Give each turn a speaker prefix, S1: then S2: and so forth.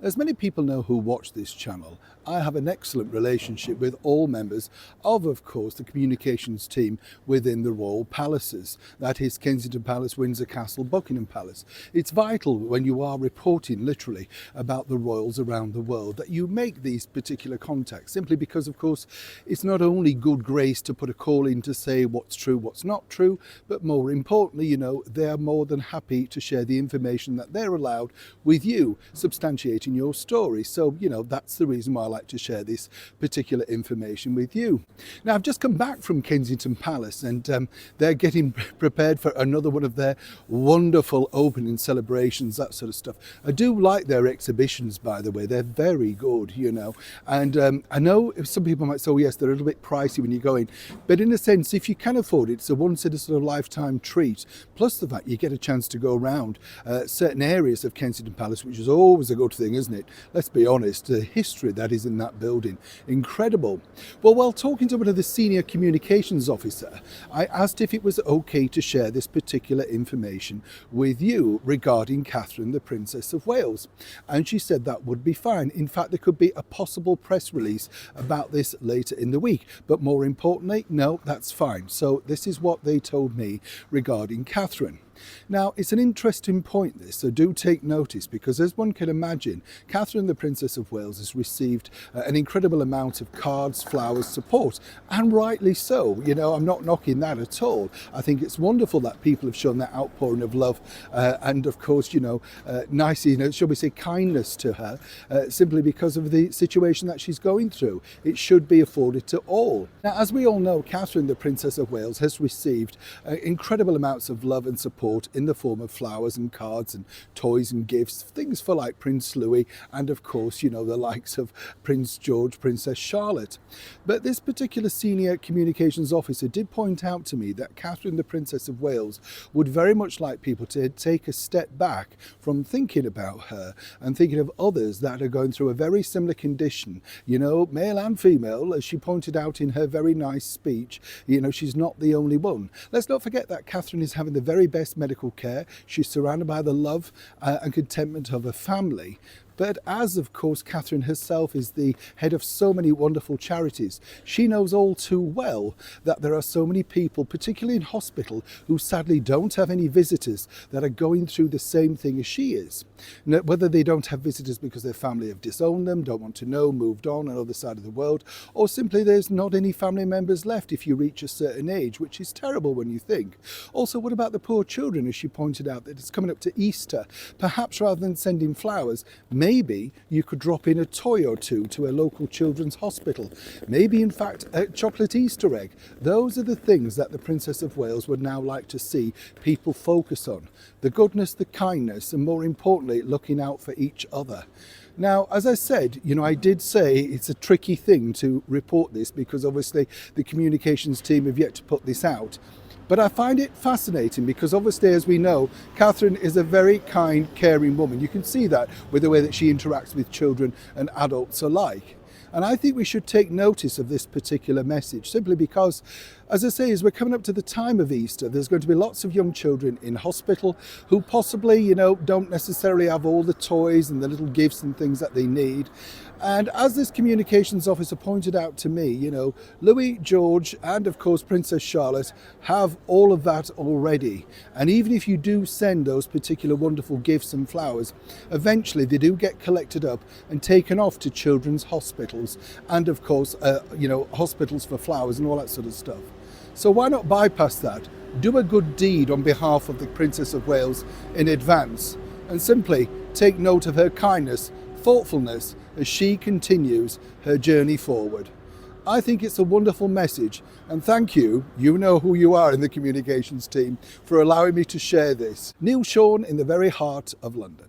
S1: As many people know who watch this channel, I have an excellent relationship with all members of course, the communications team within the Royal Palaces. That is Kensington Palace, Windsor Castle, Buckingham Palace. It's vital when you are reporting literally about the royals around the world that you make these particular contacts, simply because, of course, it's not only good grace to put a call in to say what's true, what's not true, but more importantly, they are more than happy to share the information that they're allowed with you, substantiating your story. So, that's the reason why I like to share this particular information with you. Now, I've just come back from Kensington Palace and they're getting prepared for another one of their wonderful opening celebrations, that sort of stuff. I do like their exhibitions, by the way. They're very good, and I know some people might say, oh yes, they're a little bit pricey when you go in, but in a sense, if you can afford it, it's a once in a sort of lifetime treat. Plus the fact you get a chance to go around certain areas of Kensington Palace, which is always a good thing, isn't it? Let's be honest, the history that is in that building, incredible. Well, while talking to one of the senior communications officer, I asked if it was okay to share this particular information with you regarding Catherine, the Princess of Wales. And she said that would be fine. In fact, there could be a possible press release about this later in the week. But more importantly, no, that's fine. So this is what they told me regarding Catherine. Now, it's an interesting point this, so do take notice, because as one can imagine, Catherine, the Princess of Wales, has received an incredible amount of cards, flowers, support, and rightly so. I'm not knocking that at all. I think it's wonderful that people have shown that outpouring of love and, of course, nice, shall we say, kindness to her, simply because of the situation that she's going through. It should be afforded to all. Now, as we all know, Catherine, the Princess of Wales, has received incredible amounts of love and support in the form of flowers and cards and toys and gifts, things for like Prince Louis and, of course, the likes of Prince George, Princess Charlotte. But this particular senior communications officer did point out to me that Catherine, the Princess of Wales, would very much like people to take a step back from thinking about her and thinking of others that are going through a very similar condition, male and female. As she pointed out in her very nice speech, she's not the only one. Let's not forget that Catherine is having the very best medical care. She's surrounded by the love and contentment of her family. But as, of course, Catherine herself is the head of so many wonderful charities, she knows all too well that there are so many people, particularly in hospital, who sadly don't have any visitors that are going through the same thing as she is. Now, whether they don't have visitors because their family have disowned them, don't want to know, moved on another side of the world, or simply there's not any family members left if you reach a certain age, which is terrible when you think. Also, what about the poor children, as she pointed out, that it's coming up to Easter? Perhaps rather than sending flowers, maybe you could drop in a toy or two to a local children's hospital. Maybe, in fact, a chocolate Easter egg. Those are the things that the Princess of Wales would now like to see people focus on. The goodness, the kindness, and more importantly, looking out for each other. Now, as I said, I did say it's a tricky thing to report this because obviously the communications team have yet to put this out. But I find it fascinating because obviously, as we know, Catherine is a very kind, caring woman. You can see that with the way that she interacts with children and adults alike. And I think we should take notice of this particular message simply because, as I say, as we're coming up to the time of Easter, there's going to be lots of young children in hospital who possibly, don't necessarily have all the toys and the little gifts and things that they need. And as this communications officer pointed out to me, Louis, George, and of course Princess Charlotte have all of that already. And even if you do send those particular wonderful gifts and flowers, eventually they do get collected up and taken off to children's hospitals and of course, hospitals for flowers and all that sort of stuff. So why not bypass that? Do a good deed on behalf of the Princess of Wales in advance and simply take note of her kindness, thoughtfulness, as she continues her journey forward. I think it's a wonderful message, and thank you, you know who you are in the communications team, for allowing me to share this. Neil Sean in the very heart of London.